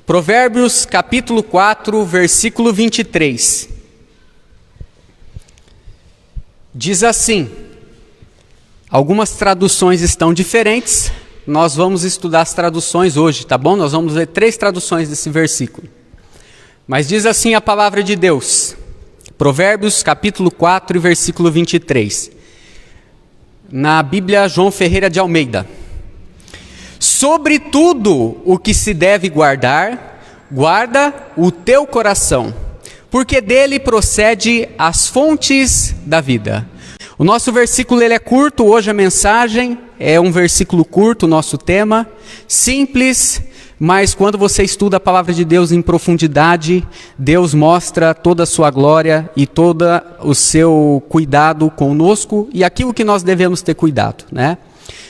Provérbios capítulo 4, versículo 23. Diz assim, algumas traduções estão diferentes, nós vamos estudar as traduções hoje, tá bom? Nós vamos ler 3 traduções desse versículo. Mas diz assim a palavra de Deus, Provérbios capítulo 4, versículo 23. Na Bíblia João Ferreira de Almeida. Sobre tudo o que se deve guardar, guarda o teu coração, porque dele procede as fontes da vida. O nosso versículo ele é curto, hoje a mensagem é um versículo curto, o nosso tema, simples, mas quando você estuda a palavra de Deus em profundidade, Deus mostra toda a sua glória e todo o seu cuidado conosco e aquilo que nós devemos ter cuidado, né?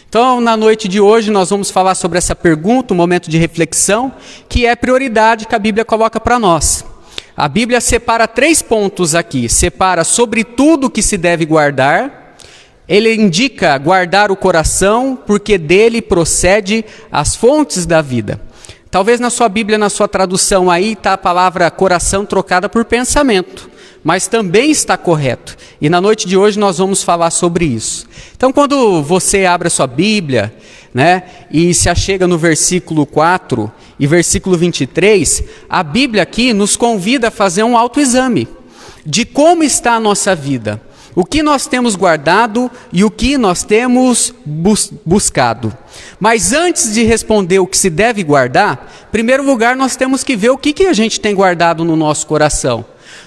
Então, na noite de hoje, nós vamos falar sobre essa pergunta, um momento de reflexão, que é prioridade que a Bíblia coloca para nós. A Bíblia separa 3 pontos aqui. Separa sobre tudo que se deve guardar. Ele indica guardar o coração, porque dele procede as fontes da vida. Talvez na sua Bíblia, na sua tradução aí, está a palavra coração trocada por pensamento. Mas também está correto. E na noite de hoje nós vamos falar sobre isso. Então, quando você abre a sua Bíblia, né, e se achega no versículo 4 e versículo 23, a Bíblia aqui nos convida a fazer um autoexame de como está a nossa vida, o que nós temos guardado e o que nós temos buscado. Mas antes de responder o que se deve guardar, em primeiro lugar nós temos que ver o que a gente tem guardado no nosso coração.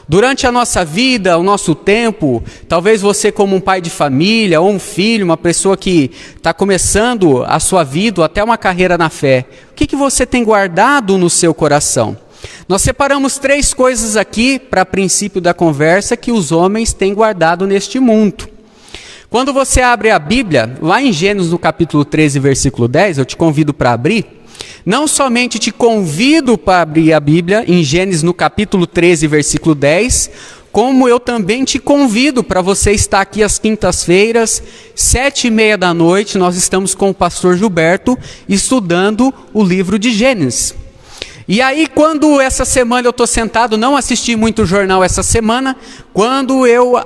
Durante a nossa vida, o nosso tempo, talvez você como um pai de família ou um filho, uma pessoa que está começando a sua vida ou até uma carreira na fé, o que você tem guardado no seu coração? Nós separamos 3 coisas aqui para princípio da conversa que os homens têm guardado neste mundo. Quando você abre a Bíblia, lá em Gênesis no capítulo 13, versículo 10, eu te convido para abrir. Não somente te convido para abrir a Bíblia em Gênesis no capítulo 13, versículo 10, como eu também te convido para você estar aqui às quintas-feiras, 7h30 da noite, nós estamos com o pastor Gilberto estudando o livro de Gênesis. E aí quando essa semana eu estou sentado, não assisti muito jornal essa semana, quando eu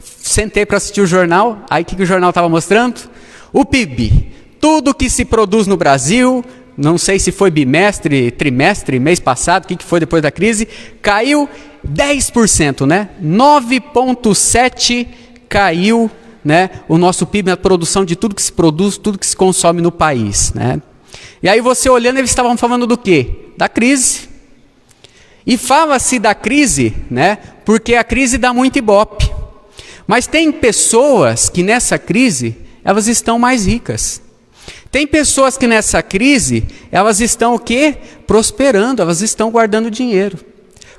sentei para assistir o jornal, aí o que o jornal estava mostrando? O PIB, tudo que se produz no Brasil, não sei se foi bimestre, trimestre, mês passado, o que foi depois da crise, caiu 10%, né? 9,7% caiu, né, o nosso PIB na produção de tudo que se produz, tudo que se consome no país, né? E aí você olhando, eles estavam falando do quê? Da crise. E fala-se da crise, né, porque a crise dá muito ibope. Mas tem pessoas que nessa crise, elas estão mais ricas. Tem pessoas que nessa crise, elas estão o quê? Prosperando, elas estão guardando dinheiro.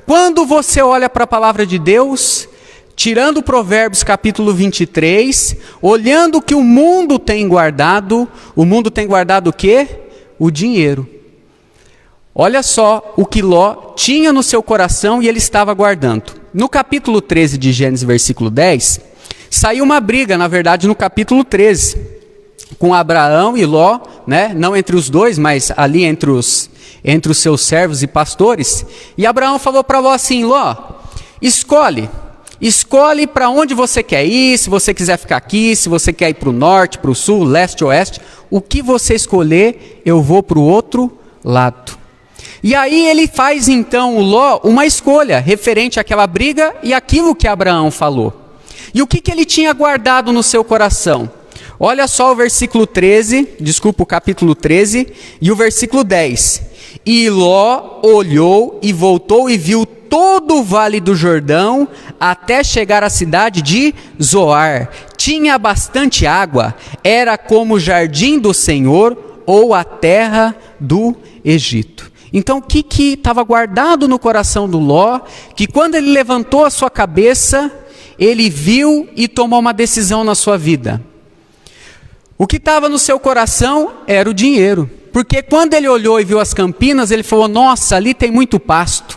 Quando você olha para a palavra de Deus, tirando Provérbios capítulo 23, olhando o que o mundo tem guardado o quê? O dinheiro. Olha só o que Ló tinha no seu coração e ele estava guardando. No capítulo 13 de Gênesis, versículo 10, saiu uma briga, na verdade, no capítulo 13, com Abraão e Ló, né? Não entre os dois, mas ali entre os seus servos e pastores. E Abraão falou para Ló assim: Ló, escolhe para onde você quer ir, se você quiser ficar aqui, se você quer ir para o norte, para o sul, leste, oeste, o que você escolher, eu vou para o outro lado. E aí ele faz então o Ló uma escolha referente àquela briga e aquilo que Abraão falou. E o que ele tinha guardado no seu coração? Olha só o versículo 13, o capítulo 13 e o versículo 10. E Ló olhou e voltou e viu todo o vale do Jordão até chegar à cidade de Zoar. Tinha bastante água, era como o jardim do Senhor ou a terra do Egito. Então o que estava guardado no coração do Ló, que quando ele levantou a sua cabeça, ele viu e tomou uma decisão na sua vida? O que estava no seu coração era o dinheiro. Porque quando ele olhou e viu as campinas, ele falou: nossa, ali tem muito pasto.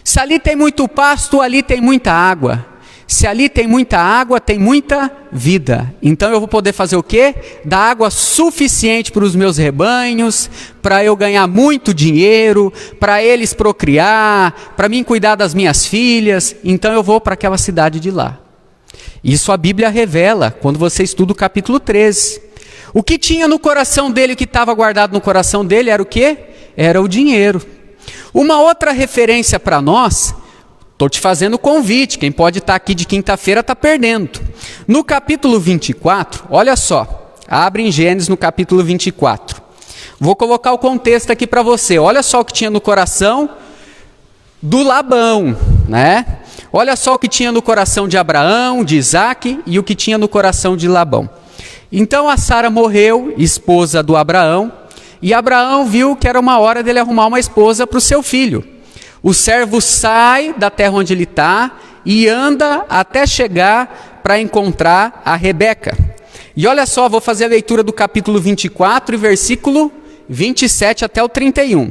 Se ali tem muito pasto, ali tem muita água. Se ali tem muita água, tem muita vida. Então eu vou poder fazer o quê? Dar água suficiente para os meus rebanhos, para eu ganhar muito dinheiro, para eles procriar, para mim cuidar das minhas filhas. Então eu vou para aquela cidade de lá. Isso a Bíblia revela quando você estuda o capítulo 13. O que tinha no coração dele, o que estava guardado no coração dele era o quê? Era o dinheiro. Uma outra referência para nós, estou te fazendo convite, quem pode estar aqui de quinta-feira está perdendo. No capítulo 24, olha só, abre em Gênesis no capítulo 24. Vou colocar o contexto aqui para você. Olha só o que tinha no coração do Labão, né? Olha só o que tinha no coração de Abraão, de Isaac e o que tinha no coração de Labão. Então a Sara morreu, esposa do Abraão, e Abraão viu que era uma hora dele arrumar uma esposa para o seu filho. O servo sai da terra onde ele está e anda até chegar para encontrar a Rebeca. E olha só, vou fazer a leitura do capítulo 24 e versículo 27 até o 31.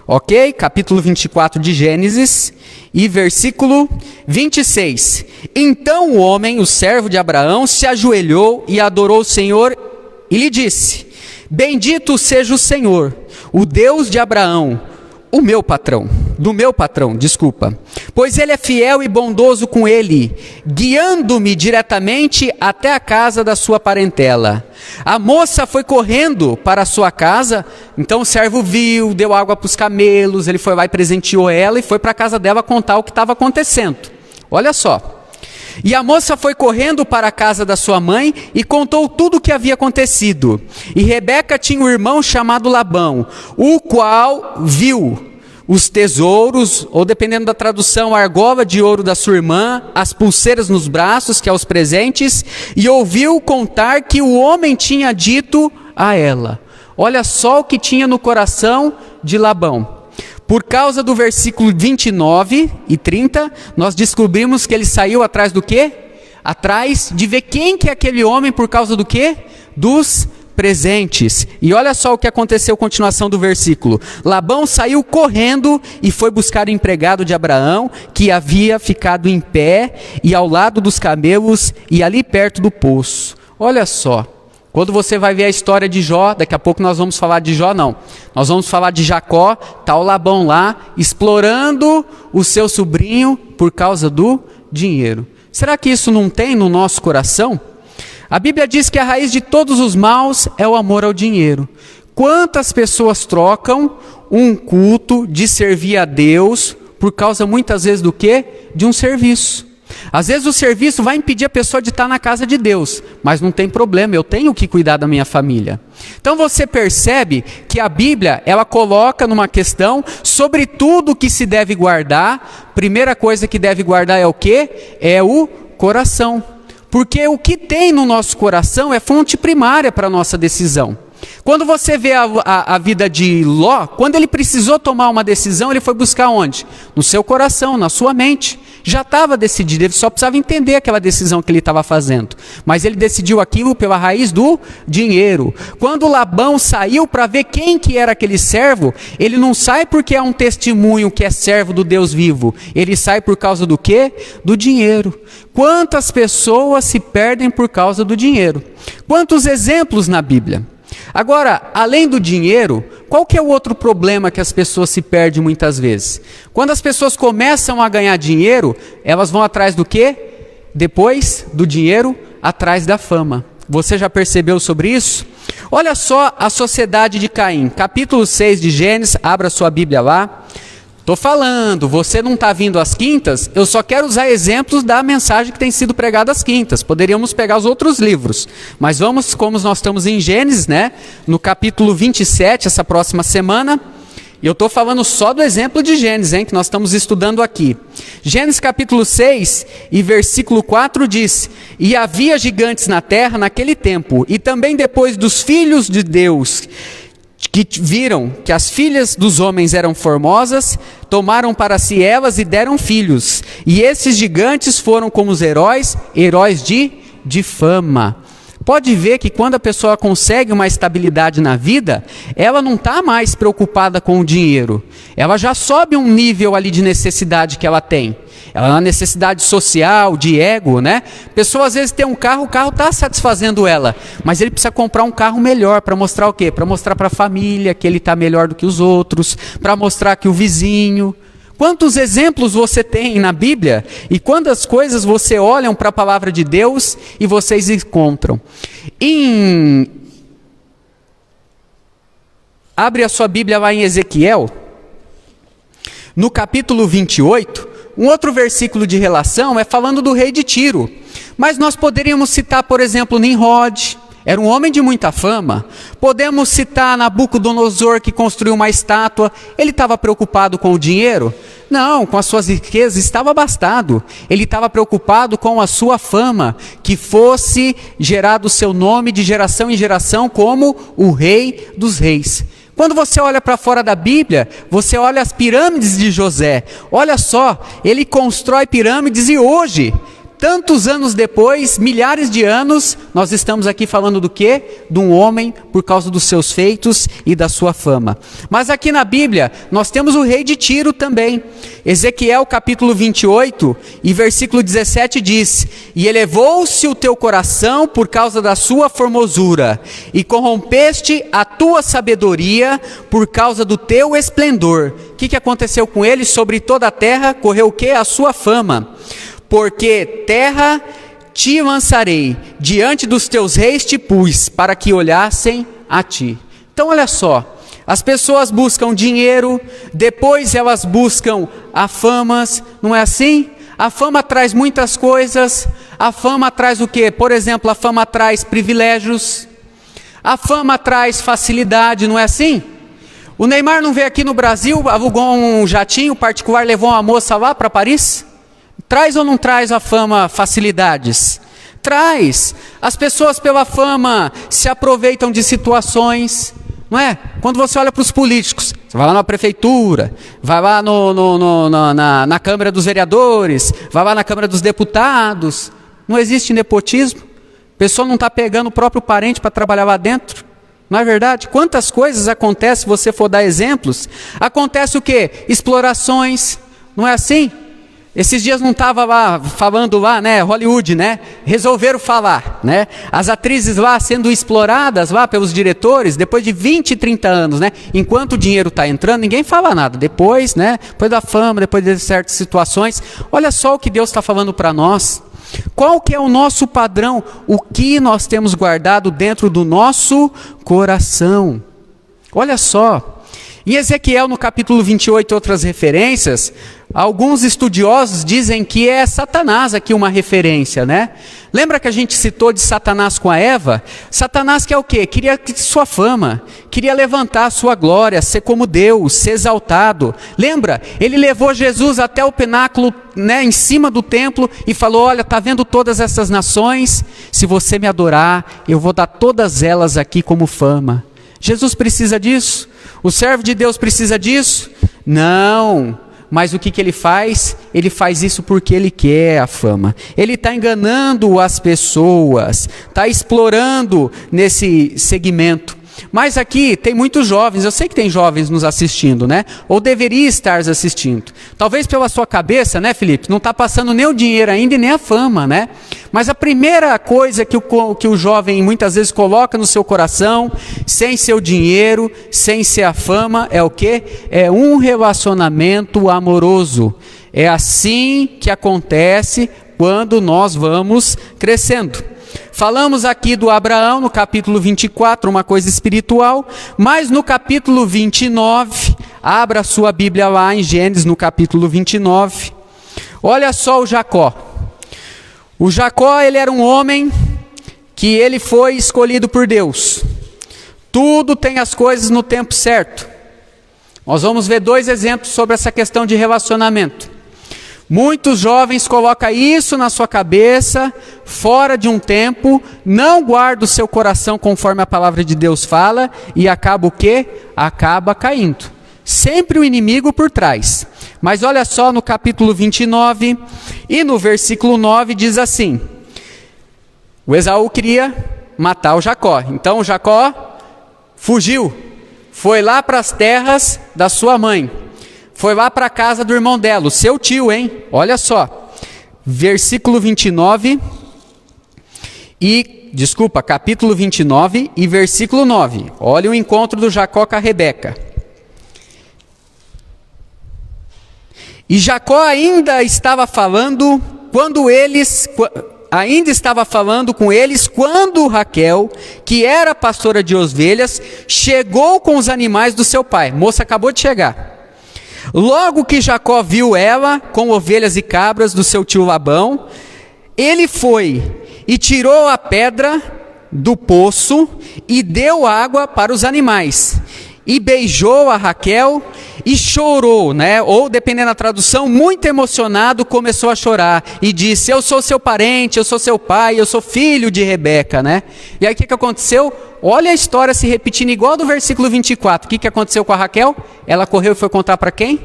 Ok? Capítulo 24 de Gênesis e versículo 26. Então o homem, o servo de Abraão, se ajoelhou e adorou o Senhor e lhe disse: Bendito seja o Senhor, o Deus de Abraão, do meu patrão, pois ele é fiel e bondoso com ele, guiando-me diretamente até a casa da sua parentela. A moça foi correndo para a sua casa, então o servo viu, deu água para os camelos, ele foi lá e presenteou ela e foi para a casa dela contar o que estava acontecendo. Olha só. E a moça foi correndo para a casa da sua mãe e contou tudo o que havia acontecido. E Rebeca tinha um irmão chamado Labão, o qual viu os tesouros, ou dependendo da tradução, a argola de ouro da sua irmã, as pulseiras nos braços, que é os presentes, e ouviu contar que o homem tinha dito a ela. Olha só o que tinha no coração de Labão. Por causa do versículo 29 e 30, nós descobrimos que ele saiu atrás do quê? Atrás de ver quem que é aquele homem por causa do quê? Dos presentes. E olha só o que aconteceu, continuação do versículo. Labão saiu correndo e foi buscar o empregado de Abraão, que havia ficado em pé e ao lado dos camelos e ali perto do poço. Olha só. Quando você vai ver a história de Jó, daqui a pouco nós vamos falar de Jó, não. Nós vamos falar de Jacó, está o Labão lá, explorando o seu sobrinho por causa do dinheiro. Será que isso não tem no nosso coração? A Bíblia diz que a raiz de todos os maus é o amor ao dinheiro. Quantas pessoas trocam um culto de servir a Deus por causa muitas vezes do quê? De um serviço. Às vezes o serviço vai impedir a pessoa de estar na casa de Deus, mas não tem problema, eu tenho que cuidar da minha família. Então você percebe que a Bíblia, ela coloca numa questão sobre tudo que se deve guardar. Primeira coisa que deve guardar é o quê? É o coração. Porque o que tem no nosso coração é fonte primária para a nossa decisão. Quando você vê a vida de Ló, quando ele precisou tomar uma decisão, ele foi buscar onde? No seu coração, na sua mente. Já estava decidido, ele só precisava entender aquela decisão que ele estava fazendo. Mas ele decidiu aquilo pela raiz do dinheiro. Quando Labão saiu para ver quem que era aquele servo, ele não sai porque é um testemunho que é servo do Deus vivo. Ele sai por causa do quê? Do dinheiro. Quantas pessoas se perdem por causa do dinheiro? Quantos exemplos na Bíblia? Agora, além do dinheiro, qual que é o outro problema que as pessoas se perdem muitas vezes? Quando as pessoas começam a ganhar dinheiro, elas vão atrás do quê? Depois do dinheiro, atrás da fama. Você já percebeu sobre isso? Olha só a sociedade de Caim, capítulo 6 de Gênesis, abra sua Bíblia lá. Estou falando, você não está vindo às quintas, eu só quero usar exemplos da mensagem que tem sido pregada às quintas. Poderíamos pegar os outros livros, mas vamos, como nós estamos em Gênesis, né? No capítulo 27, essa próxima semana, e eu estou falando só do exemplo de Gênesis, hein, que nós estamos estudando aqui. Gênesis capítulo 6 e versículo 4 diz: E havia gigantes na terra naquele tempo, e também depois dos filhos de Deus, que viram que as filhas dos homens eram formosas, tomaram para si elas e deram filhos. E esses gigantes foram como os heróis de fama. pode ver que quando a pessoa consegue uma estabilidade na vida, ela não está mais preocupada com o dinheiro. Ela já sobe um nível ali de necessidade que ela tem. Ela é uma necessidade social, de ego, né? A pessoa às vezes tem um carro, o carro está satisfazendo ela, mas ele precisa comprar um carro melhor para mostrar o quê? Para mostrar para a família que ele está melhor do que os outros, para mostrar que o vizinho... Quantos exemplos você tem na Bíblia e quantas coisas você olha para a palavra de Deus e vocês encontram? Abre a sua Bíblia lá em Ezequiel, no capítulo 28, um outro versículo de relação é falando do rei de Tiro. Mas nós poderíamos citar, por exemplo, Nimrod. Era um homem de muita fama. Podemos citar Nabucodonosor, que construiu uma estátua. Ele estava preocupado com o dinheiro? Não, com as suas riquezas estava abastado. Ele estava preocupado com a sua fama, que fosse gerado o seu nome de geração em geração como o rei dos reis. Quando você olha para fora da Bíblia, você olha as pirâmides de José. Olha só, ele constrói pirâmides e hoje... Tantos anos depois, milhares de anos, nós estamos aqui falando do quê? De um homem por causa dos seus feitos e da sua fama. Mas aqui na Bíblia, nós temos o rei de Tiro também. Ezequiel capítulo 28 e versículo 17 diz: E elevou-se o teu coração por causa da sua formosura, e corrompeste a tua sabedoria por causa do teu esplendor. O que aconteceu com ele? Sobre toda a terra correu o quê? A sua fama. Porque terra te lançarei, diante dos teus reis te pus, para que olhassem a ti. Então olha só, as pessoas buscam dinheiro, depois elas buscam a fama, não é assim? A fama traz muitas coisas, a fama traz o quê? Por exemplo, a fama traz privilégios, a fama traz facilidade, não é assim? O Neymar não veio aqui no Brasil, alugou um jatinho particular, levou uma moça lá para Paris? Traz ou não traz a fama facilidades? Traz. As pessoas pela fama se aproveitam de situações, não é? Quando você olha para os políticos, você vai lá na prefeitura, vai lá na Câmara dos Vereadores, vai lá na Câmara dos Deputados, não existe nepotismo? A pessoa não está pegando o próprio parente para trabalhar lá dentro? Não é verdade? Quantas coisas acontecem, se você for dar exemplos? Acontece o quê? Explorações, não é assim? Esses dias não estava lá, falando lá, né, Hollywood, né, resolveram falar, né, as atrizes lá sendo exploradas lá pelos diretores, depois de 20, 30 anos, né, enquanto o dinheiro está entrando, ninguém fala nada, depois, né, depois da fama, depois de certas situações, olha só o que Deus está falando para nós, qual que é o nosso padrão, o que nós temos guardado dentro do nosso coração, olha só. Em Ezequiel, no capítulo 28, outras referências, alguns estudiosos dizem que é Satanás aqui uma referência, né? Lembra que a gente citou de Satanás com a Eva? Satanás quer o quê? Queria sua fama, queria levantar a sua glória, ser como Deus, ser exaltado. Lembra? Ele levou Jesus até o pináculo, né, em cima do templo e falou, olha, está vendo todas essas nações? Se você me adorar, eu vou dar todas elas aqui como fama. Jesus precisa disso? O servo de Deus precisa disso? Não, mas o que ele faz? Ele faz isso porque ele quer a fama. Ele está enganando as pessoas, está explorando nesse segmento. Mas aqui tem muitos jovens, eu sei que tem jovens nos assistindo, né? Ou deveria estar assistindo. Talvez pela sua cabeça, né, Felipe? Não está passando nem o dinheiro ainda e nem a fama, né? Mas a primeira coisa que o jovem muitas vezes coloca no seu coração, sem ser o dinheiro, sem ser a fama, é o quê? É um relacionamento amoroso. É assim que acontece quando nós vamos crescendo. Falamos aqui do Abraão no capítulo 24, uma coisa espiritual, mas no capítulo 29, abra sua Bíblia lá em Gênesis no capítulo 29, olha só o Jacó. O Jacó, ele era um homem que ele foi escolhido por Deus. Tudo tem as coisas no tempo certo. Nós vamos ver dois exemplos sobre essa questão de relacionamento. Muitos jovens colocam isso na sua cabeça, fora de um tempo, não guarda o seu coração conforme a palavra de Deus fala, e acaba o quê? Acaba caindo. Sempre o inimigo por trás. Mas olha só no capítulo 29, e no versículo 9 diz assim, o Esaú queria matar o Jacó. Então o Jacó fugiu, foi lá para as terras da sua mãe, foi lá para a casa do irmão dela, o seu tio, hein? Olha só, versículo 29 capítulo 29 e versículo 9. Olha o encontro do Jacó com a Rebeca. E Jacó ainda estava falando com eles quando Raquel, que era pastora de ovelhas, chegou com os animais do seu pai. Moça acabou de chegar. Logo que Jacó viu ela com ovelhas e cabras do seu tio Labão, ele foi e tirou a pedra do poço e deu água para os animais. E beijou a Raquel e chorou, né? Ou, dependendo da tradução, muito emocionado, começou a chorar. E disse, eu sou seu parente, eu sou seu pai, eu sou filho de Rebeca, né? E aí o que aconteceu? Olha a história se repetindo igual do versículo 24. O que aconteceu com a Raquel? Ela correu e foi contar para quem?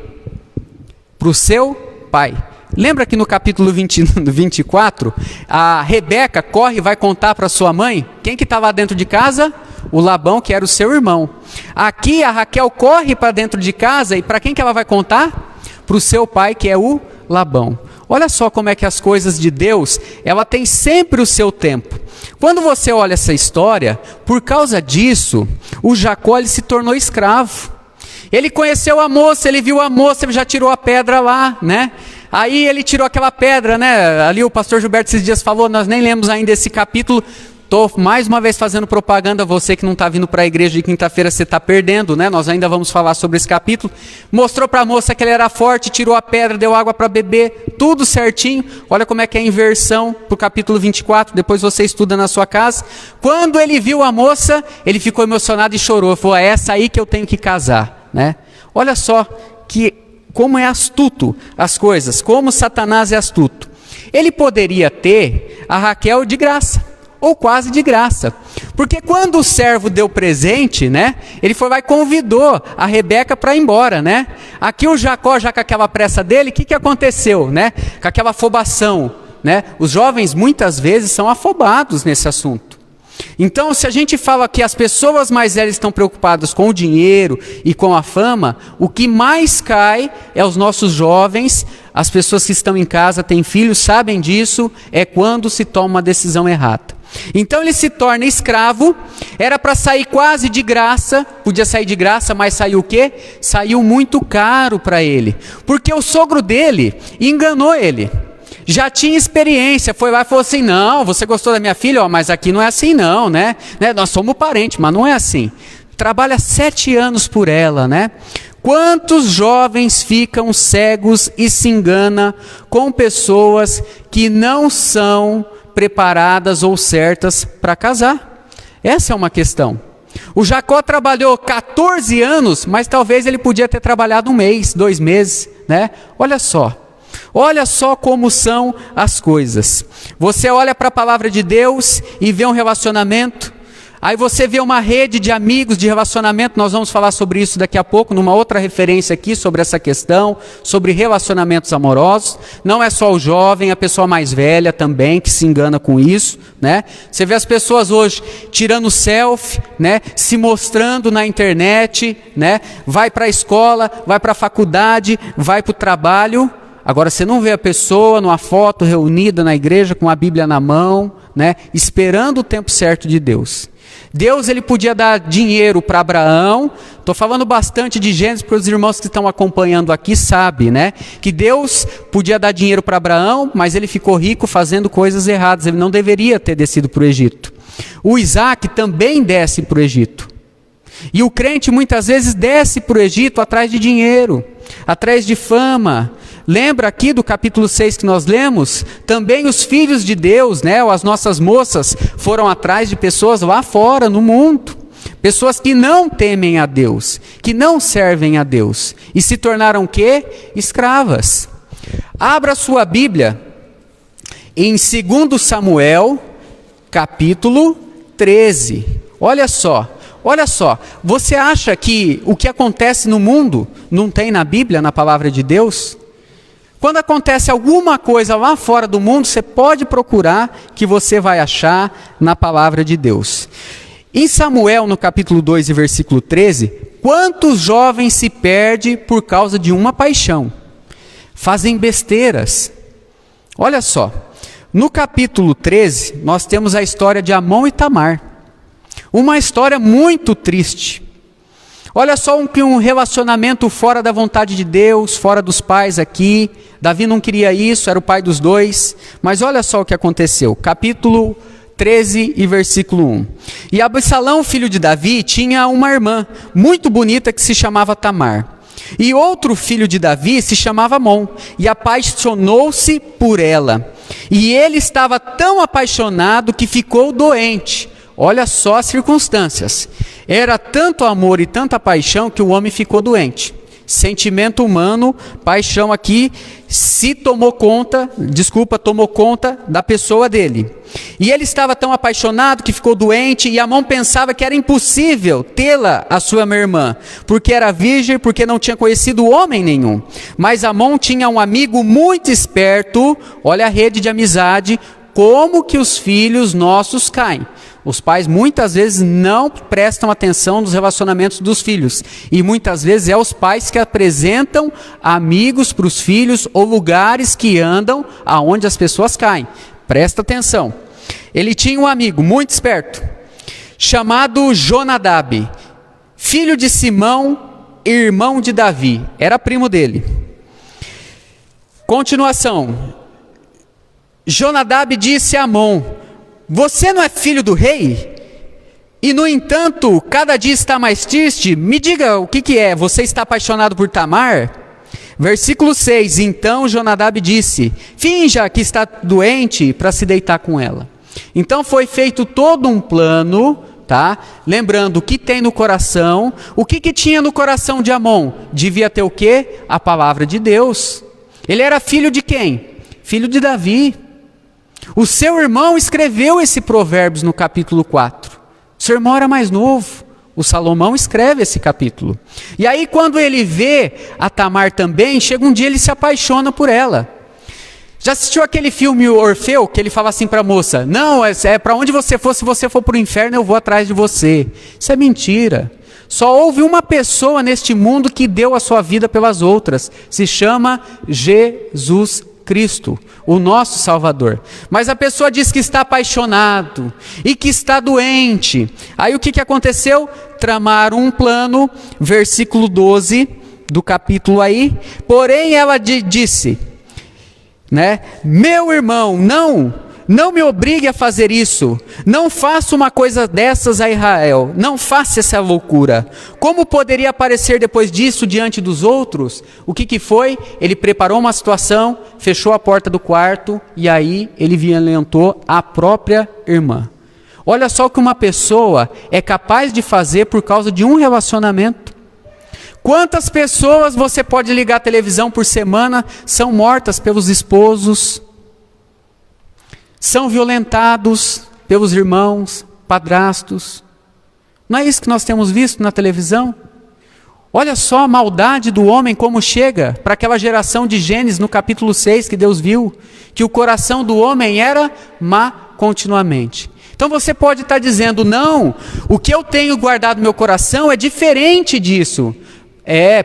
Para o seu pai. Lembra que no capítulo 24, a Rebeca corre e vai contar para sua mãe? Quem que estava dentro de casa? O Labão, que era o seu irmão. Aqui a Raquel corre para dentro de casa e para quem que ela vai contar? Para o seu pai, que é o Labão. Olha só como é que as coisas de Deus, ela tem sempre o seu tempo. Quando você olha essa história, por causa disso, o Jacó ele se tornou escravo. Ele conheceu a moça, ele viu a moça, ele já tirou a pedra lá, né? Aí ele tirou aquela pedra, né? Ali o pastor Gilberto esses dias falou, nós nem lemos ainda esse capítulo. Estou mais uma vez fazendo propaganda, você que não está vindo para a igreja de quinta-feira, você está perdendo, né? Nós ainda vamos falar sobre esse capítulo. Mostrou para a moça que ele era forte, tirou a pedra, deu água para beber, tudo certinho. Olha como é que é a inversão para o capítulo 24, depois você estuda na sua casa. Quando ele viu a moça, ele ficou emocionado e chorou. Falou, é essa aí que eu tenho que casar, né? Olha só como é astuto as coisas, como Satanás é astuto. Ele poderia ter a Raquel de graça, ou quase de graça, porque quando o servo deu presente, né, ele foi lá e convidou a Rebeca para ir embora, né? Aqui o Jacó, já com aquela pressa dele, o que aconteceu, né? Com aquela afobação, né? Os jovens muitas vezes são afobados nesse assunto. Então, se a gente fala que as pessoas mais velhas estão preocupadas com o dinheiro e com a fama, o que mais cai é os nossos jovens, as pessoas que estão em casa, têm filhos, sabem disso, é quando se toma uma decisão errada. Então ele se torna escravo, era para sair quase de graça, podia sair de graça, mas saiu o quê? Saiu muito caro para ele, porque o sogro dele enganou ele. Já tinha experiência, foi lá e falou assim, não, você gostou da minha filha? Mas aqui não é assim não, né? Nós somos parentes, mas não é assim. Trabalha 7 anos por ela, né? Quantos jovens ficam cegos e se enganam com pessoas que não são preparadas ou certas para casar? Essa é uma questão. O Jacó trabalhou 14 anos, mas talvez ele podia ter trabalhado 1 mês, 2 meses, né? Olha só como são as coisas. Você olha para a palavra de Deus e vê um relacionamento, aí você vê uma rede de amigos, de relacionamento, nós vamos falar sobre isso daqui a pouco, numa outra referência aqui sobre essa questão, sobre relacionamentos amorosos. Não é só o jovem, a pessoa mais velha também que se engana com isso, né? Você vê as pessoas hoje tirando selfie, né? Se mostrando na internet, né? Vai para a escola, vai para a faculdade, vai para o trabalho. Agora você não vê a pessoa numa foto reunida na igreja com a Bíblia na mão, né? Esperando o tempo certo de Deus. Deus ele podia dar dinheiro para Abraão. Estou falando bastante de Gênesis para os irmãos que estão acompanhando aqui sabem, né? Que Deus podia dar dinheiro para Abraão, mas ele ficou rico fazendo coisas erradas. Ele não deveria ter descido para o Egito. O Isaac também desce para o Egito. E o crente muitas vezes desce para o Egito atrás de dinheiro, atrás de fama. Lembra aqui do capítulo 6 que nós lemos? Também os filhos de Deus, né, ou as nossas moças, foram atrás de pessoas lá fora, no mundo. Pessoas que não temem a Deus, que não servem a Deus. E se tornaram o quê? Escravas. Abra sua Bíblia em 2 Samuel, capítulo 13. Olha só, você acha que o que acontece no mundo não tem na Bíblia, na palavra de Deus? Quando acontece alguma coisa lá fora do mundo, você pode procurar que você vai achar na palavra de Deus. Em Samuel, no capítulo 2 e versículo 13, quantos jovens se perdem por causa de uma paixão? Fazem besteiras. Olha só, no capítulo 13, nós temos a história de Amon e Tamar. Uma história muito triste. Olha só um relacionamento fora da vontade de Deus, fora dos pais aqui. Davi não queria isso, era o pai dos dois. Mas olha só o que aconteceu. Capítulo 13 e versículo 1. E Absalão, filho de Davi, tinha uma irmã muito bonita que se chamava Tamar. E outro filho de Davi se chamava Amon, e apaixonou-se por ela. E ele estava tão apaixonado que ficou doente. Olha só as circunstâncias. Era tanto amor e tanta paixão que o homem ficou doente. Sentimento humano, paixão aqui, tomou conta da pessoa dele. E ele estava tão apaixonado que ficou doente, e Amon pensava que era impossível tê-la, a sua irmã, porque era virgem, porque não tinha conhecido homem nenhum. Mas Amon tinha um amigo muito esperto, olha a rede de amizade, como que os filhos nossos caem. Os pais muitas vezes não prestam atenção nos relacionamentos dos filhos. E muitas vezes é os pais que apresentam amigos para os filhos ou lugares que andam aonde as pessoas caem. Presta atenção. Ele tinha um amigo muito esperto, chamado Jonadab, filho de Simão, irmão de Davi. Era primo dele. Continuação. Jonadab disse a Amon: você não é filho do rei? E no entanto, cada dia está mais triste. Me diga o que é, você está apaixonado por Tamar? Versículo 6, então Jonadab disse: finja que está doente para se deitar com ela. Então foi feito todo um plano, tá? Lembrando o que tem no coração. O que tinha no coração de Amon? Devia ter o quê? A palavra de Deus. Ele era filho de quem? Filho de Davi. O seu irmão escreveu esse Provérbios no capítulo 4. O seu irmão era mais novo. O Salomão escreve esse capítulo. E aí quando ele vê a Tamar também, chega um dia ele se apaixona por ela. Já assistiu aquele filme Orfeu, que ele fala assim para a moça: não, é para onde você for, se você for para o inferno eu vou atrás de você. Isso é mentira. Só houve uma pessoa neste mundo que deu a sua vida pelas outras. Se chama Jesus Cristo, o nosso Salvador. Mas a pessoa diz que está apaixonado e que está doente. Aí o que aconteceu? Tramaram um plano, versículo 12 do capítulo aí. Porém ela disse, né? Meu irmão, não me obrigue a fazer isso. Não faça uma coisa dessas a Israel. Não faça essa loucura. Como poderia aparecer depois disso diante dos outros? O que foi? Ele preparou uma situação, fechou a porta do quarto e aí ele violentou a própria irmã. Olha só o que uma pessoa é capaz de fazer por causa de um relacionamento. Quantas pessoas você pode ligar a televisão por semana são mortas pelos esposos, são violentados pelos irmãos, padrastos. Não é isso que nós temos visto na televisão? Olha só a maldade do homem como chega para aquela geração de Gênesis no capítulo 6 que Deus viu, que o coração do homem era má continuamente. Então você pode estar dizendo, não, o que eu tenho guardado no meu coração é diferente disso.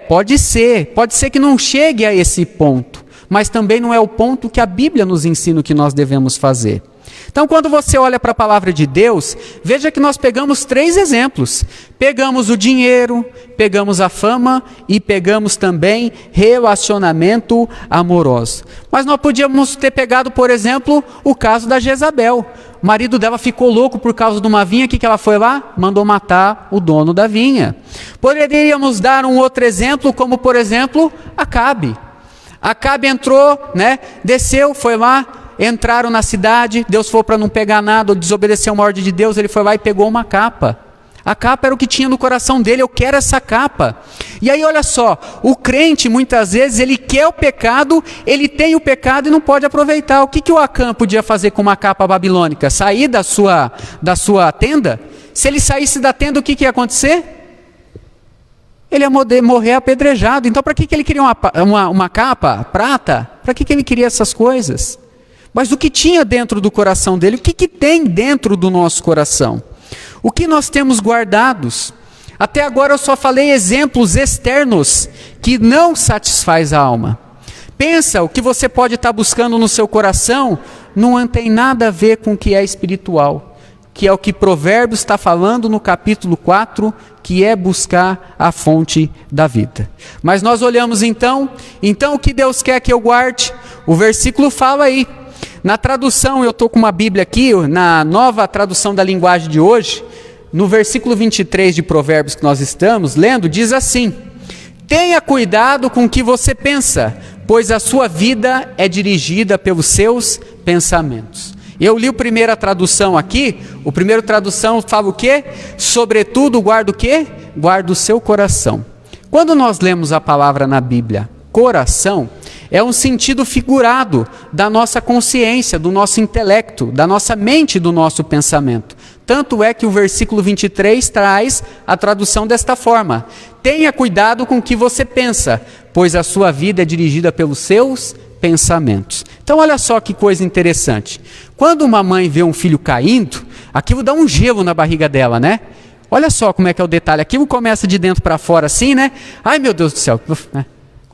Pode ser que não chegue a esse ponto. Mas também não é o ponto que a Bíblia nos ensina o que nós devemos fazer. Então, quando você olha para a palavra de Deus, veja que nós pegamos 3 exemplos. Pegamos o dinheiro, pegamos a fama e pegamos também relacionamento amoroso. Mas nós podíamos ter pegado, por exemplo, o caso da Jezabel. O marido dela ficou louco por causa de uma vinha, o que ela foi lá? Mandou matar o dono da vinha. Poderíamos dar um outro exemplo, como por exemplo, Acabe. Acabe entrou, desceu, foi lá, entraram na cidade, Deus falou para não pegar nada, ou desobedeceu uma ordem de Deus, ele foi lá e pegou uma capa. A capa era o que tinha no coração dele, eu quero essa capa. E aí olha só, o crente muitas vezes, ele quer o pecado, ele tem o pecado e não pode aproveitar. O que o Acã podia fazer com uma capa babilônica? Sair da sua tenda? Se ele saísse da tenda, o que ia acontecer? Ele ia morrer apedrejado. Então, para que ele queria uma capa prata? Para que ele queria essas coisas? Mas o que tinha dentro do coração dele? O que tem dentro do nosso coração? O que nós temos guardados? Até agora eu só falei exemplos externos que não satisfaz a alma. Pensa, o que você pode estar buscando no seu coração não tem nada a ver com o que é espiritual, que é o que Provérbios está falando no capítulo 4, que é buscar a fonte da vida. Mas nós olhamos então o que Deus quer que eu guarde? O versículo fala aí. Na tradução, eu estou com uma Bíblia aqui, na nova tradução da linguagem de hoje, no versículo 23 de Provérbios que nós estamos lendo, diz assim: tenha cuidado com o que você pensa, pois a sua vida é dirigida pelos seus pensamentos. Eu li a primeira tradução aqui, a primeira tradução fala o quê? Sobretudo guarda o quê? Guarda o seu coração. Quando nós lemos a palavra na Bíblia, coração, é um sentido figurado da nossa consciência, do nosso intelecto, da nossa mente, do nosso pensamento. Tanto é que o versículo 23 traz a tradução desta forma: tenha cuidado com o que você pensa, pois a sua vida é dirigida pelos seus pensamentos. Então olha só que coisa interessante. Quando uma mãe vê um filho caindo, aquilo dá um gelo na barriga dela, né? Olha só como é que é o detalhe. Aquilo começa de dentro para fora assim, né? Ai, meu Deus do céu.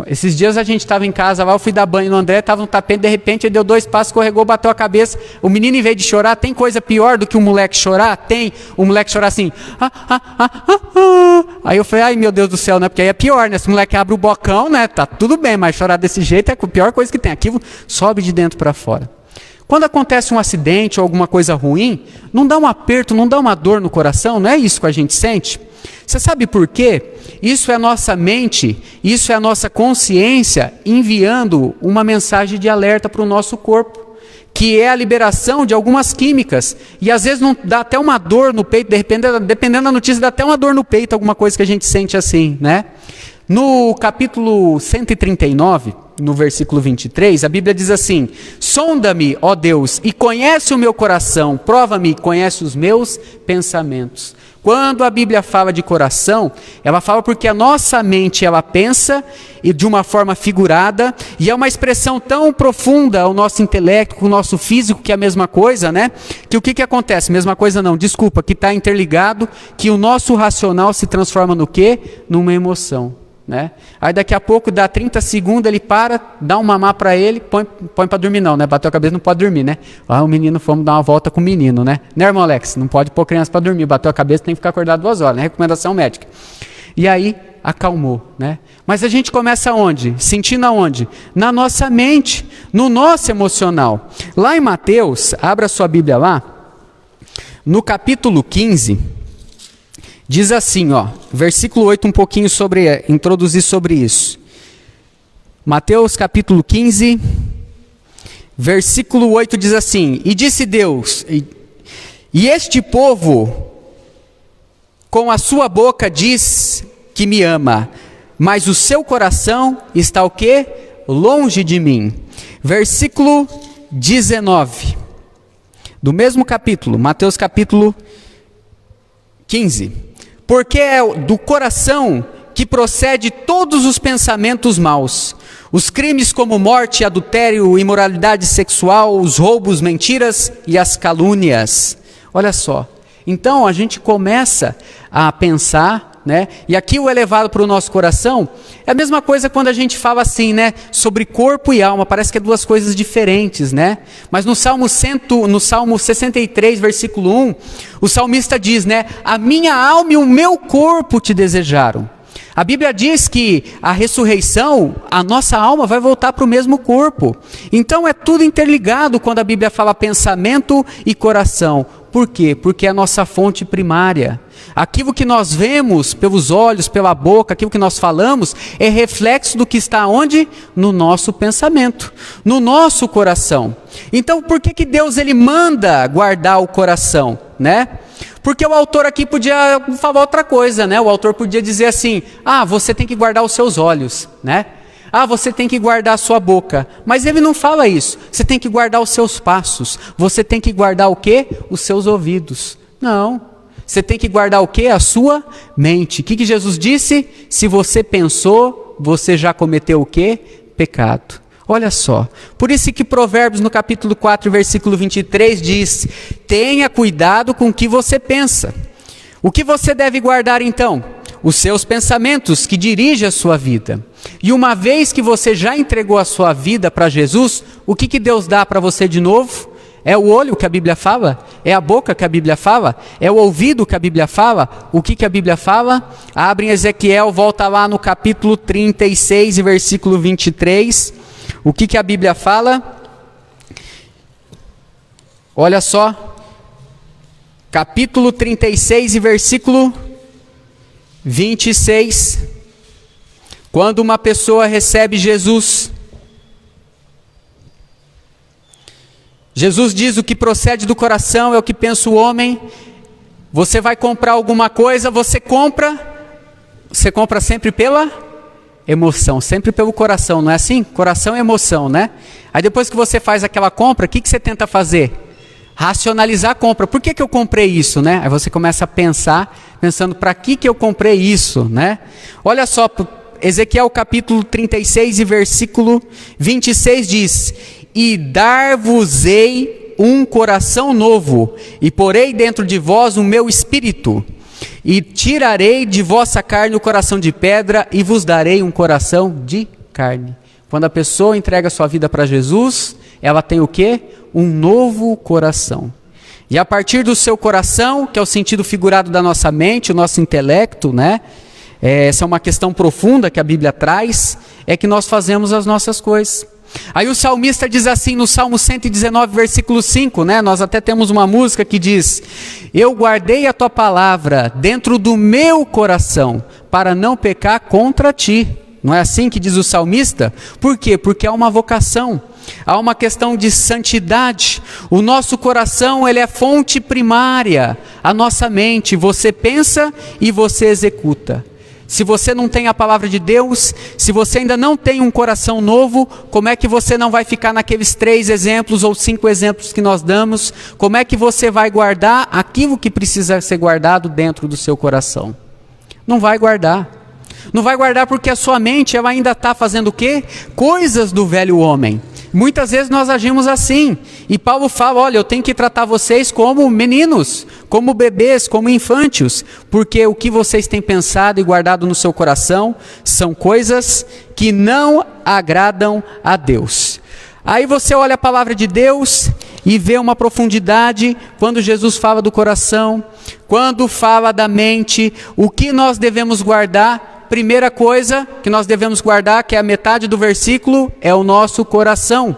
Esses dias a gente estava em casa lá, eu fui dar banho no André, estava no tapete, de repente ele deu 2 passos, escorregou, bateu a cabeça. O menino, em vez de chorar, tem coisa pior do que o moleque chorar? Tem. O moleque chorar assim. Aí eu falei, ai meu Deus do céu, né? Porque aí é pior, né? Se o moleque abre o bocão, né? Tá tudo bem, mas chorar desse jeito é a pior coisa que tem. Aquilo sobe de dentro para fora. Quando acontece um acidente ou alguma coisa ruim, não dá um aperto, não dá uma dor no coração? Não é isso que a gente sente? Você sabe por quê? Isso é a nossa mente, isso é a nossa consciência enviando uma mensagem de alerta para o nosso corpo, que é a liberação de algumas químicas. E às vezes não dá até uma dor no peito, dependendo da notícia, dá até uma dor no peito, alguma coisa que a gente sente assim, né? No capítulo 139, no versículo 23, a Bíblia diz assim: sonda-me, ó Deus, e conhece o meu coração, prova-me e conhece os meus pensamentos. Quando a Bíblia fala de coração, ela fala porque a nossa mente, ela pensa e de uma forma figurada, e é uma expressão tão profunda ao nosso intelecto, com o nosso físico, que é a mesma coisa, né? Que o que acontece? Mesma coisa não, desculpa, que está interligado, que o nosso racional se transforma no quê? Numa emoção. Né? Aí daqui a pouco dá 30 segundos, ele para, dá um mamar para ele, põe para dormir não, né? Bateu a cabeça, não pode dormir, né? O menino, fomos dar uma volta com o menino, né? Né, irmão Alex? Não pode pôr criança para dormir, bateu a cabeça, tem que ficar acordado 2 horas, né? Recomendação médica. E aí acalmou, né? Mas a gente começa onde? Sentindo aonde? Na nossa mente, no nosso emocional. Lá em Mateus, abra sua Bíblia lá, no capítulo 15, diz assim, ó, versículo 8, um pouquinho introduzir sobre isso. Mateus capítulo 15, versículo 8 diz assim: e disse Deus, e este povo com a sua boca diz que me ama, mas o seu coração está o quê? Longe de mim. Versículo 19, do mesmo capítulo, Mateus capítulo 15. Porque é do coração que procede todos os pensamentos maus, os crimes como morte, adultério, imoralidade sexual, os roubos, mentiras e as calúnias. Olha só, então a gente começa a pensar, né? E aqui o elevado para o nosso coração é a mesma coisa quando a gente fala assim, né? Sobre corpo e alma, parece que é 2 coisas diferentes, né? Mas no Salmo 63, versículo 1, o salmista diz, né? A minha alma e o meu corpo te desejaram. A Bíblia diz que a ressurreição, a nossa alma vai voltar para o mesmo corpo. Então é tudo interligado quando a Bíblia fala pensamento e coração. Por quê? Porque é a nossa fonte primária. Aquilo que nós vemos pelos olhos, pela boca, aquilo que nós falamos, é reflexo do que está onde? No nosso pensamento, no nosso coração. Então por que Deus ele manda guardar o coração, né? Porque o autor aqui podia falar outra coisa, né? O autor podia dizer assim: você tem que guardar os seus olhos, né? Você tem que guardar a sua boca. Mas ele não fala isso. Você tem que guardar os seus passos. Você tem que guardar o quê? Os seus ouvidos. Não. Você tem que guardar o quê? A sua mente. O que Jesus disse? Se você pensou, você já cometeu o quê? Pecado. Olha só, por isso que Provérbios no capítulo 4, versículo 23 diz: tenha cuidado com o que você pensa. O que você deve guardar então? Os seus pensamentos que dirigem a sua vida. E uma vez que você já entregou a sua vida para Jesus, o que Deus dá para você de novo? É o olho que a Bíblia fala? É a boca que a Bíblia fala? É o ouvido que a Bíblia fala? O que a Bíblia fala? Abre em Ezequiel, volta lá no capítulo 36 e versículo 23. O que a Bíblia fala? Olha só. Capítulo 36 e versículo 26. Quando uma pessoa recebe Jesus, Jesus diz: o que procede do coração é o que pensa o homem. Você vai comprar alguma coisa, você compra sempre pela emoção, sempre pelo coração, não é assim? Coração é emoção, né? Aí depois que você faz aquela compra, o que você tenta fazer? Racionalizar a compra. Por que eu comprei isso, né? Aí você começa a pensando, para que eu comprei isso, né? Olha só, Ezequiel capítulo 36 e versículo 26 diz: e dar-vos-ei um coração novo, e porei dentro de vós o meu espírito, e tirarei de vossa carne o coração de pedra, e vos darei um coração de carne. Quando a pessoa entrega sua vida para Jesus, ela tem o quê? Um novo coração. E a partir do seu coração, que é o sentido figurado da nossa mente, o nosso intelecto, né? Essa é uma questão profunda que a Bíblia traz, é que nós fazemos as nossas coisas. Aí o salmista diz assim no Salmo 119, versículo 5, né? Nós até temos uma música que diz: eu guardei a tua palavra dentro do meu coração, para não pecar contra ti. Não é assim que diz o salmista? Por quê? Porque há uma vocação, há uma questão de santidade. O nosso coração, ele é fonte primária, a nossa mente. Você pensa e você executa. Se você não tem a palavra de Deus, se você ainda não tem um coração novo, como é que você não vai ficar naqueles 3 exemplos ou 5 exemplos que nós damos? Como é que você vai guardar aquilo que precisa ser guardado dentro do seu coração? Não vai guardar. Não vai guardar porque a sua mente ela ainda está fazendo o quê? Coisas do velho homem. Muitas vezes nós agimos assim. E Paulo fala: olha, eu tenho que tratar vocês como meninos, como bebês, como infantes, porque o que vocês têm pensado e guardado no seu coração são coisas que não agradam a Deus. Aí você olha a palavra de Deus e vê uma profundidade quando Jesus fala do coração, quando fala da mente, o que nós devemos guardar. Primeira coisa que nós devemos guardar, que é a metade do versículo, é o nosso coração.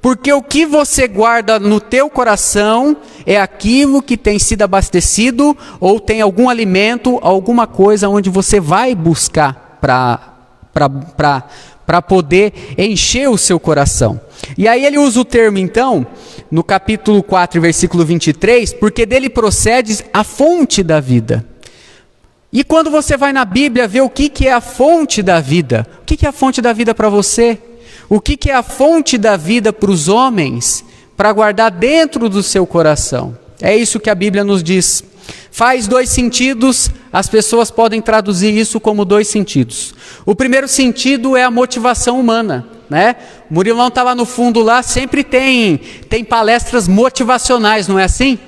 Porque o que você guarda no teu coração é aquilo que tem sido abastecido ou tem algum alimento, alguma coisa onde você vai buscar para poder encher o seu coração. E aí ele usa o termo então, no capítulo 4, versículo 23, porque dele procede a fonte da vida. E quando você vai na Bíblia ver o que é a fonte da vida, o que é a fonte da vida para você? O que é a fonte da vida para os homens, para guardar dentro do seu coração? É isso que a Bíblia nos diz. Faz 2 sentidos, as pessoas podem traduzir isso como 2 sentidos. O primeiro sentido é a motivação humana, né? O Murilão está lá no fundo lá, sempre tem palestras motivacionais, não é assim?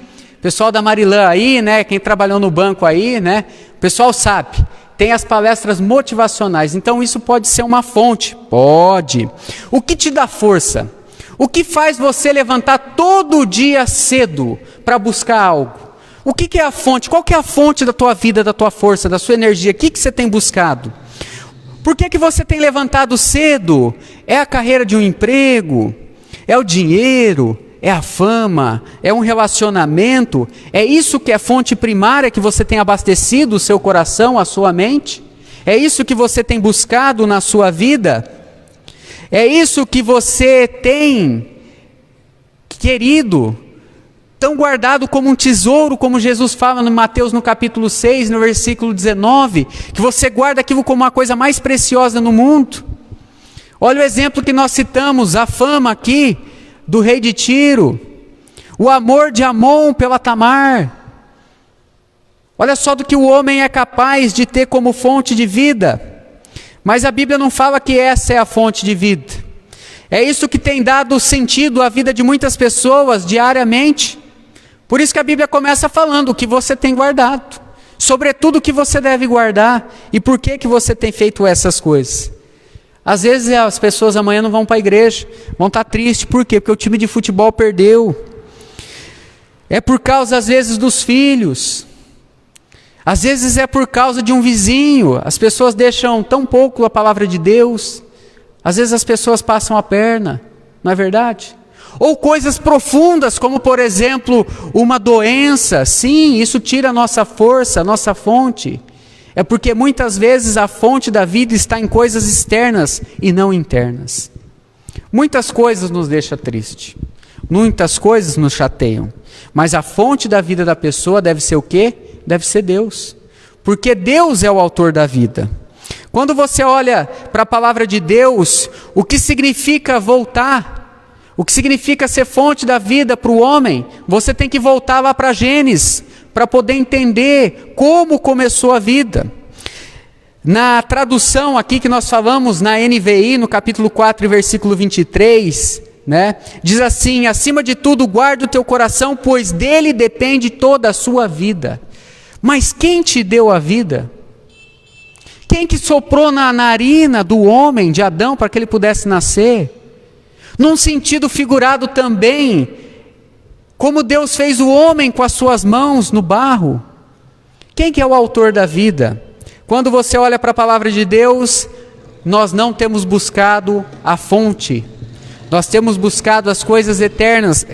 Pessoal da Marilã aí, né? Quem trabalhou no banco aí, né? O pessoal sabe, tem as palestras motivacionais. Então isso pode ser uma fonte, pode. O que te dá força? O que faz você levantar todo dia cedo para buscar algo? O que é a fonte? Qual que é a fonte da tua vida, da tua força, da sua energia? O que você tem buscado? Por que você tem levantado cedo? É a carreira de um emprego? É o dinheiro? É a fama? É um relacionamento? É isso que é fonte primária que você tem abastecido o seu coração, a sua mente? É isso que você tem buscado na sua vida? É isso que você tem querido, tão guardado como um tesouro, como Jesus fala no Mateus no capítulo 6, no versículo 19, que você guarda aquilo como a coisa mais preciosa no mundo? Olha o exemplo que nós citamos, a fama aqui, do rei de Tiro, o amor de Amon pela Tamar. Olha só do que o homem é capaz de ter como fonte de vida. Mas a Bíblia não fala que essa é a fonte de vida. É isso que tem dado sentido à vida de muitas pessoas diariamente. Por isso que a Bíblia começa falando o que você tem guardado. Sobretudo o que você deve guardar e por que você tem feito essas coisas. Às vezes as pessoas amanhã não vão para a igreja, vão estar tristes. Por quê? Porque o time de futebol perdeu. É por causa, às vezes, dos filhos. Às vezes é por causa de um vizinho. As pessoas deixam tão pouco a palavra de Deus. Às vezes as pessoas passam a perna, não é verdade? Ou coisas profundas, como por exemplo, uma doença. Sim, isso tira a nossa força, a nossa fonte. É porque muitas vezes a fonte da vida está em coisas externas e não internas. Muitas coisas nos deixam tristes. Muitas coisas nos chateiam. Mas a fonte da vida da pessoa deve ser o quê? Deve ser Deus. Porque Deus é o autor da vida. Quando você olha para a palavra de Deus, o que significa voltar, o que significa ser fonte da vida para o homem, você tem que voltar lá para Gênesis, para poder entender como começou a vida. Na tradução aqui que nós falamos, na NVI, no capítulo 4, versículo 23, diz assim: acima de tudo guarda o teu coração, pois dele depende toda a sua vida. Mas quem te deu a vida? Quem que soprou na narina do homem, de Adão, para que ele pudesse nascer? Num sentido figurado também, como Deus fez o homem com as suas mãos no barro. Quem que é o autor da vida? Quando você olha para a palavra de Deus, nós não temos buscado a fonte. Nós temos buscado as coisas eternas,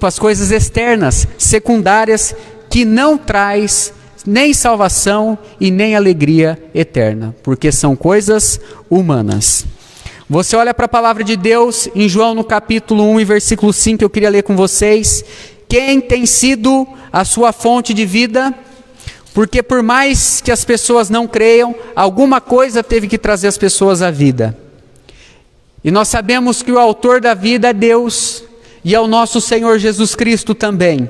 as coisas externas, secundárias, que não traz nem salvação e nem alegria eterna, porque são coisas humanas. Você olha para a palavra de Deus, em João no capítulo 1 e versículo 5, eu queria ler com vocês. Quem tem sido a sua fonte de vida? Porque por mais que as pessoas não creiam, alguma coisa teve que trazer as pessoas à vida. E nós sabemos que o autor da vida é Deus, e é o nosso Senhor Jesus Cristo também.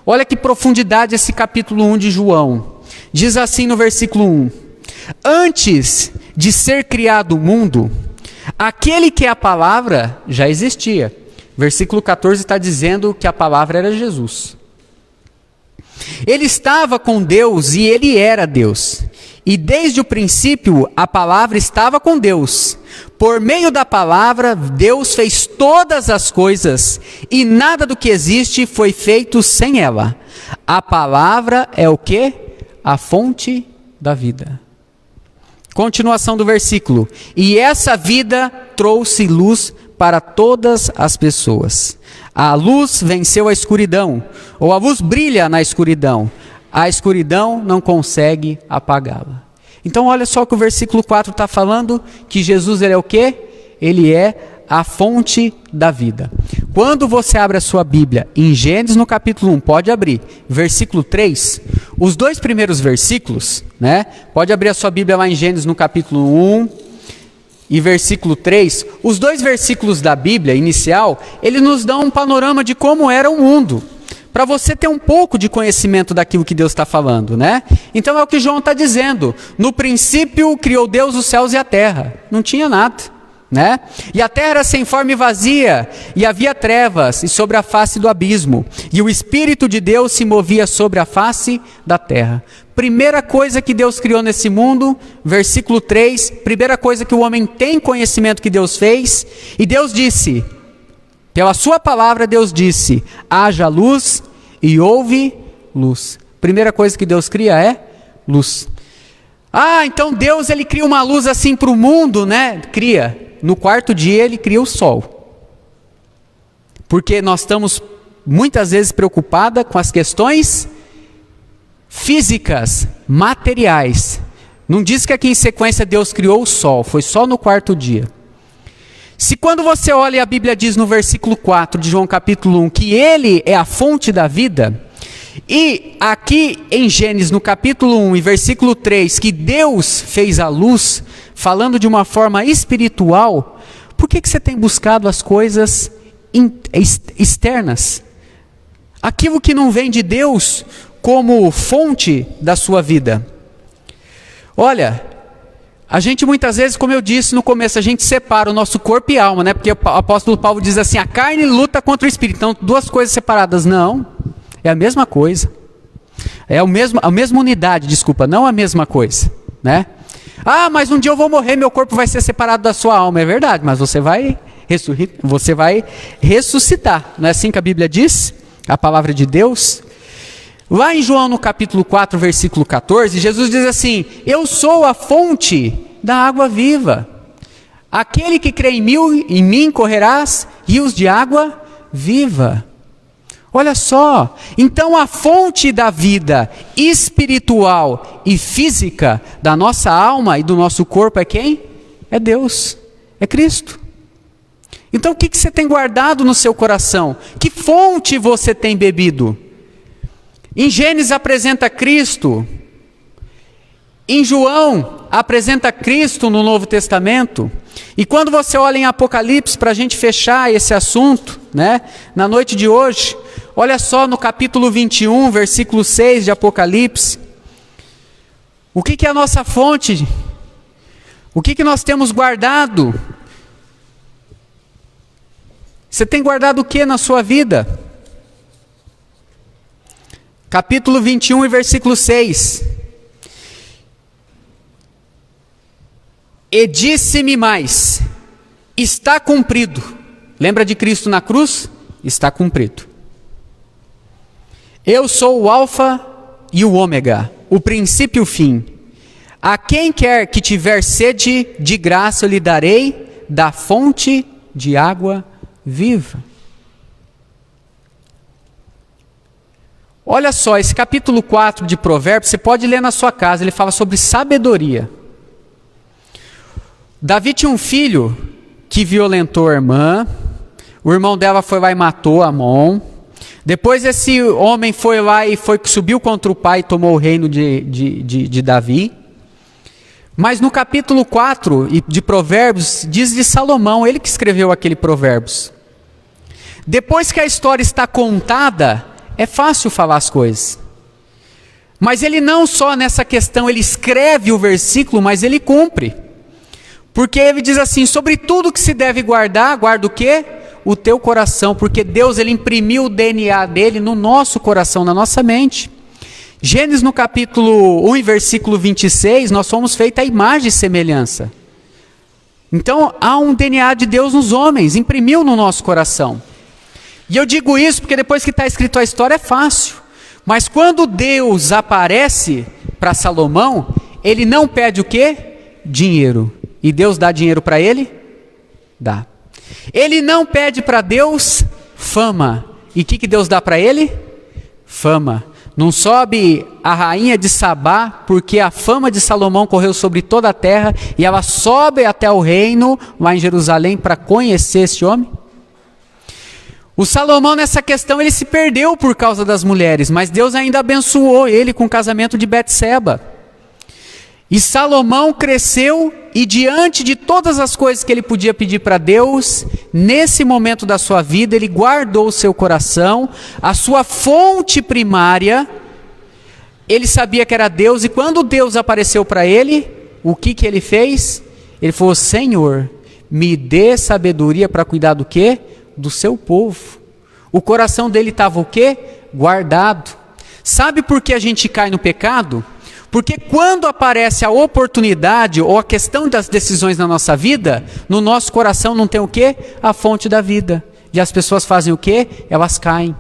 Olha que profundidade esse capítulo 1 de João. Diz assim no versículo 1: antes de ser criado o mundo, aquele que é a palavra já existia. Versículo 14 está dizendo que a palavra era Jesus. Ele estava com Deus e ele era Deus. E desde o princípio a palavra estava com Deus. Por meio da palavra, Deus fez todas as coisas, e nada do que existe foi feito sem ela. A palavra é o quê? A fonte da vida. Continuação do versículo: e essa vida trouxe luz para todas as pessoas. A luz venceu a escuridão, ou a luz brilha na escuridão. A escuridão não consegue apagá-la. Então olha só que o versículo 4 está falando, que Jesus ele é o quê? Ele é a fonte da vida. Quando você abre a sua Bíblia em Gênesis no capítulo 1, pode abrir, versículo 3, os dois primeiros versículos, pode abrir a sua Bíblia lá em Gênesis no capítulo 1 e versículo 3, os dois versículos da Bíblia inicial, ele nos dão um panorama de como era o mundo, para você ter um pouco de conhecimento daquilo que Deus está falando, Então é o que João está dizendo: no princípio criou Deus os céus e a terra, não tinha nada. E a terra era sem forma e vazia, e havia trevas e sobre a face do abismo, e o Espírito de Deus se movia sobre a face da terra. Primeira coisa que Deus criou nesse mundo, versículo 3, primeira coisa que o homem tem conhecimento que Deus fez, e Deus disse, pela sua palavra Deus disse: haja luz, e houve luz. Primeira coisa que Deus cria é luz. Então Deus ele cria uma luz assim para o mundo, Cria. No quarto dia ele cria o sol. Porque nós estamos muitas vezes preocupados com as questões físicas, materiais. Não diz que aqui em sequência Deus criou o sol, foi só no quarto dia. Se quando você olha, a Bíblia diz no versículo 4 de João capítulo 1, que ele é a fonte da vida, e aqui em Gênesis no capítulo 1 e versículo 3, que Deus fez a luz, falando de uma forma espiritual, por que você tem buscado as coisas externas? Aquilo que não vem de Deus, como fonte da sua vida? Olha, a gente muitas vezes, como eu disse no começo, a gente separa o nosso corpo e alma, né? Porque o apóstolo Paulo diz assim, a carne luta contra o espírito. Então, duas coisas separadas. Não, é a mesma coisa. É a mesma unidade, desculpa, não a mesma coisa, né? Ah, mas um dia eu vou morrer, meu corpo vai ser separado da sua alma. É verdade, mas você vai ressuscitar. Não é assim que a Bíblia diz? A palavra de Deus. Lá em João no capítulo 4, versículo 14, Jesus diz assim, eu sou a fonte da água viva. Aquele que crê em mim correrás rios de água viva. Olha só, então a fonte da vida espiritual e física da nossa alma e do nosso corpo é quem? É Deus, é Cristo. Então o que você tem guardado no seu coração? Que fonte você tem bebido? Em Gênesis apresenta Cristo, em João apresenta Cristo no Novo Testamento, e quando você olha em Apocalipse, para a gente fechar esse assunto, né, na noite de hoje, olha só no capítulo 21, versículo 6 de Apocalipse, o que é a nossa fonte? O que nós temos guardado? Você tem guardado o que na sua vida? Capítulo 21 e versículo 6. E disse-me mais, está cumprido. Lembra de Cristo na cruz? Está cumprido. Eu sou o alfa e o ômega, o princípio e o fim. A quem quer que tiver sede, de graça eu lhe darei da fonte de água viva. Olha só, esse capítulo 4 de Provérbios, você pode ler na sua casa, ele fala sobre sabedoria. Davi tinha um filho que violentou a irmã, o irmão dela foi lá e matou Amon. Depois esse homem foi lá e subiu contra o pai e tomou o reino de Davi. Mas no capítulo 4 de Provérbios, diz de Salomão, ele que escreveu aquele Provérbios. Depois que a história está contada, é fácil falar as coisas. Mas ele não só nessa questão, ele escreve o versículo, mas ele cumpre. Porque ele diz assim, sobre tudo que se deve guardar, guarda o quê? O teu coração, porque Deus ele imprimiu o DNA dele no nosso coração, na nossa mente. Gênesis no capítulo 1, versículo 26, nós somos feitos a imagem e semelhança. Então há um DNA de Deus nos homens, imprimiu no nosso coração. E eu digo isso porque depois que está escrito a história é fácil. Mas quando Deus aparece para Salomão, ele não pede o quê? Dinheiro. E Deus dá dinheiro para ele? Dá. Ele não pede para Deus fama. E o que Deus dá para ele? Fama. Não sobe a rainha de Sabá, porque a fama de Salomão correu sobre toda a terra, e ela sobe até o reino, lá em Jerusalém, para conhecer esse homem? O Salomão nessa questão, ele se perdeu por causa das mulheres, mas Deus ainda abençoou ele com o casamento de Betseba. E Salomão cresceu e diante de todas as coisas que ele podia pedir para Deus, nesse momento da sua vida, ele guardou o seu coração, a sua fonte primária, ele sabia que era Deus, e quando Deus apareceu para ele, o que ele fez? Ele falou, Senhor, me dê sabedoria para cuidar do quê? Do seu povo. O coração dele estava o quê? Guardado. Sabe por que a gente cai no pecado? Porque quando aparece a oportunidade ou a questão das decisões na nossa vida, no nosso coração não tem o quê? A fonte da vida. E as pessoas fazem o quê? Elas caem.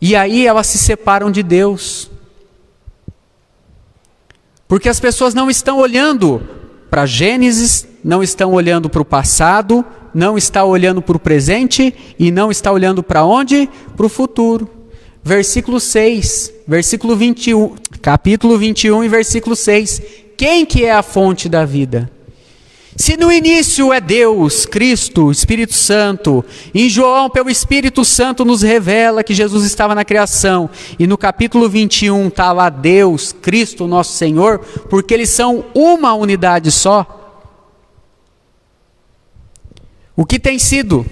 E aí elas se separam de Deus. Porque as pessoas não estão olhando para Gênesis, não estão olhando para o passado, não estão olhando para o presente e não estão olhando para onde? Para o futuro. Versículo 6, versículo 21, capítulo 21 e versículo 6. Quem que é a fonte da vida? Se no início é Deus, Cristo, Espírito Santo, em João, pelo Espírito Santo, nos revela que Jesus estava na criação, e no capítulo 21 está lá Deus, Cristo, nosso Senhor, porque eles são uma unidade só. O que tem sido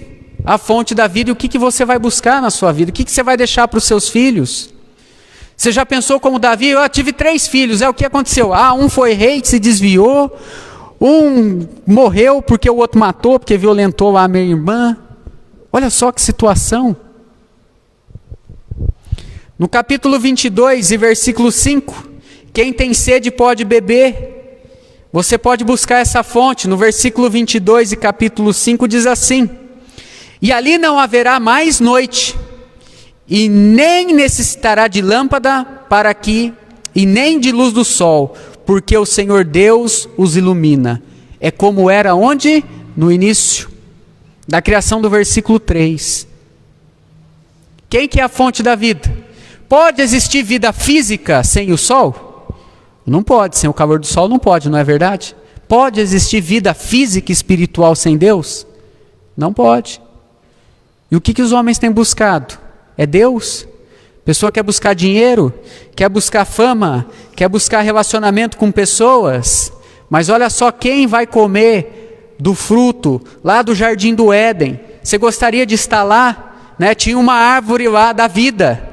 a fonte da vida e o que você vai buscar na sua vida, o que você vai deixar para os seus filhos. Você já pensou como Davi? Eu tive 3 filhos, o que aconteceu? Um foi rei, se desviou, um morreu porque o outro matou, porque violentou a minha irmã. Olha só que situação. No capítulo 22 e versículo 5, quem tem sede pode beber. Você pode buscar essa fonte. No versículo 22 e capítulo 5 diz assim: e ali não haverá mais noite, e nem necessitará de lâmpada para que, e nem de luz do sol, porque o Senhor Deus os ilumina. É como era onde? No início da criação, do versículo 3. Quem que é a fonte da vida? Pode existir vida física sem o sol? Não pode, sem o calor do sol não pode, não é verdade? Pode existir vida física e espiritual sem Deus? Não pode. E o que os homens têm buscado? É Deus. A pessoa quer buscar dinheiro, quer buscar fama, quer buscar relacionamento com pessoas, mas olha só quem vai comer do fruto lá do jardim do Éden. Você gostaria de estar lá? Né? Tinha uma árvore lá da vida,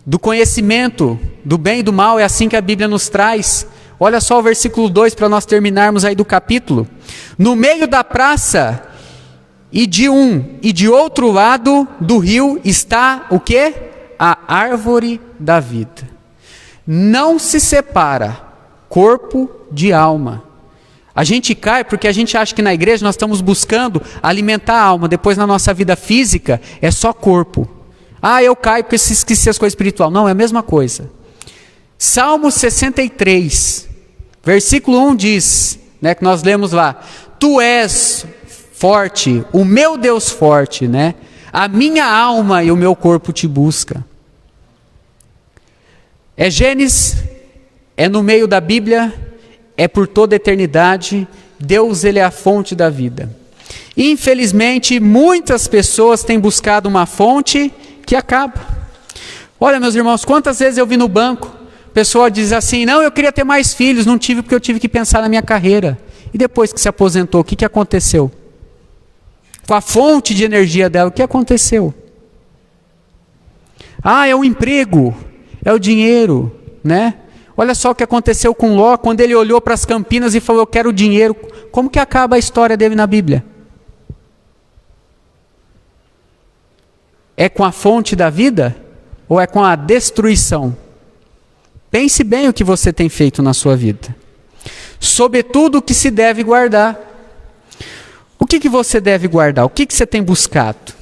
do conhecimento, do bem e do mal, é assim que a Bíblia nos traz. Olha só o versículo 2 para nós terminarmos aí do capítulo. No meio da praça, e de um e de outro lado do rio está o quê? A árvore da vida. Não se separa corpo de alma. A gente cai porque a gente acha que na igreja nós estamos buscando alimentar a alma, depois na nossa vida física é só corpo. Eu caio porque esqueci as coisas espirituais. Não, é a mesma coisa. Salmo 63, versículo 1 diz, né, que nós lemos lá: tu és forte, o meu Deus forte, né? A minha alma e o meu corpo te busca. É Gênesis, é no meio da Bíblia, é por toda a eternidade. Deus, ele é a fonte da vida. Infelizmente, muitas pessoas têm buscado uma fonte que acaba. Olha, meus irmãos, quantas vezes eu vi no banco, pessoa diz assim: não, eu queria ter mais filhos, não tive porque eu tive que pensar na minha carreira. E depois que se aposentou, o que aconteceu? Com a fonte de energia dela, o que aconteceu? É o emprego, é o dinheiro, né? Olha só o que aconteceu com Ló, quando ele olhou para as campinas e falou: eu quero dinheiro. Como que acaba a história dele na Bíblia? É com a fonte da vida ou é com a destruição? Pense bem o que você tem feito na sua vida. Sobretudo o que se deve guardar. O que você deve guardar? O que você tem buscado?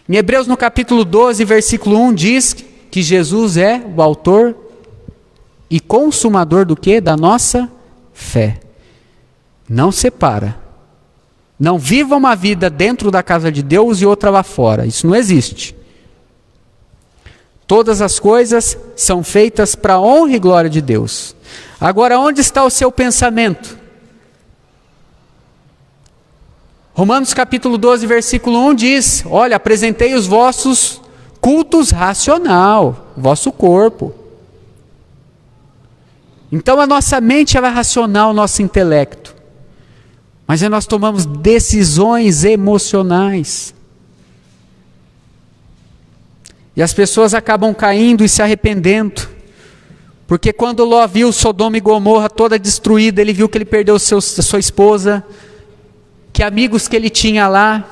Em Hebreus, no capítulo 12, versículo 1, diz que Jesus é o autor e consumador do quê? Da nossa fé. Não separa. Não viva uma vida dentro da casa de Deus e outra lá fora. Isso não existe. Todas as coisas são feitas para a honra e glória de Deus. Agora, onde está o seu pensamento? Romanos capítulo 12, versículo 1 diz: olha, apresentei os vossos cultos racional, vosso corpo. Então a nossa mente ela é racional, o nosso intelecto. Mas aí nós tomamos decisões emocionais. E as pessoas acabam caindo e se arrependendo. Porque quando Ló viu Sodoma e Gomorra toda destruída, ele viu que ele perdeu sua esposa, que amigos que ele tinha lá,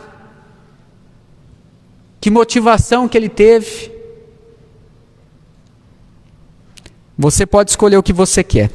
que motivação que ele teve. Você pode escolher o que você quer.